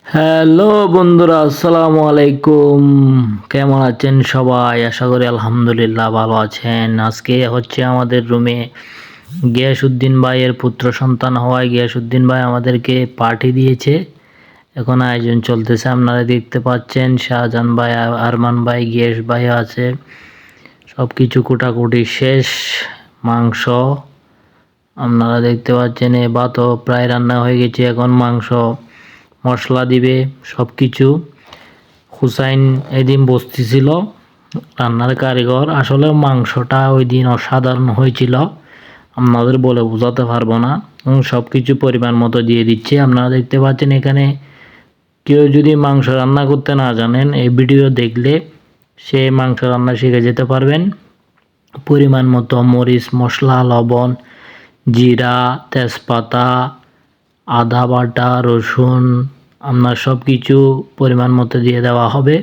Hello বন্ধুরা, আসসালামু আলাইকুম। কেমন আছেন সবাই? আশা করি আলহামদুলিল্লাহ ভালো আছেন। আজকে হচ্ছে আমাদের রুমে গিয়াসউদ্দিন ভাইয়ের পুত্র সন্তান হওয়ায় গিয়াসউদ্দিন ভাই আমাদেরকে পার্টি দিয়েছে। এখন আয়োজন চলতেছে, আপনারা দেখতে পাচ্ছেন। শাহজাহান ভাই, আরমান ভাই, গিয়াস ভাই আছে। সব কিছু কুটাকুটি শেষ। মাংস আপনারা দেখতে পাচ্ছেন। এ ভাতও প্রায় রান্না হয়ে গেছে। এখন মাংস মশলা দিবে সব কিছু। হুসাইন এদিন বসতেছিল রান্নার কারিগর। আসলে মাংসটা ওই দিন অসাধারণ হয়েছিল, আপনাদের বলে বোঝাতে পারবো না। সব কিছু পরিমাণ মতো দিয়ে দিচ্ছে। আপনারা দেখতে পাচ্ছেন এখানে কেউ যদি মাংস রান্না করতে না জানেন, এই ভিডিও দেখলে সে মাংস রান্না শিখে যেতে পারবেন। পরিমাণ মতো মরিচ, মশলা, লবণ, জিরা, তেজপাতা, আদা বাটা, রসুন, আপনার সব কিছু পরিমাণ মতো দিয়ে দেওয়া হবে।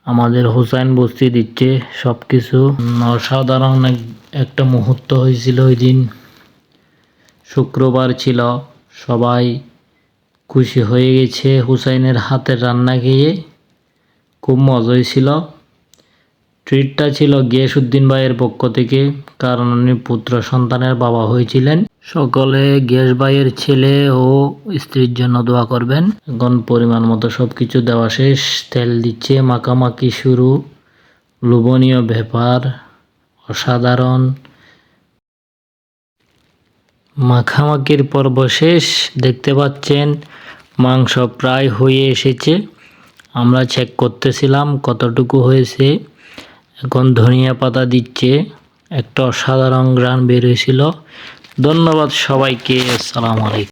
আমাদের হুসাইন বস্তি দিচ্ছে সব কিছু। অসাধারণ একটা মুহূর্ত হয়েছিল ওই দিন। শুক্রবার ছিল, সবাই খুশি হয়ে গেছে হুসাইনের হাতের রান্না খেয়ে। খুব মজা হয়েছিল। ট্রিটটা ছিল গিয়াসউদ্দিন ভাইয়ের পক্ষ থেকে, কারণ উনি পুত্র সন্তানের বাবা হয়েছিলেন। সকলে গিয়াস ভাইয়ের ছেলে ও স্ত্রীর জন্য দোয়া করবেন। এখন পরিমাণ মতো সব কিছু দেওয়া শেষ। তেল দিচ্ছে, মাখামাখি শুরু। লোভনীয় ব্যাপার, অসাধারণ। মাখামাখির পর্ব শেষ। দেখতে পাচ্ছেন মাংস প্রায় হয়ে এসেছে। আমরা চেক করতেছিলাম কতটুকু হয়েছে। এখন ধনিয়া পাতা দিচ্ছে। একটা অসাধারণ ঘ্রাণ বের হয়েছিল। ধন্যবাদ সবাইকে। আসসালামু আলাইকুম।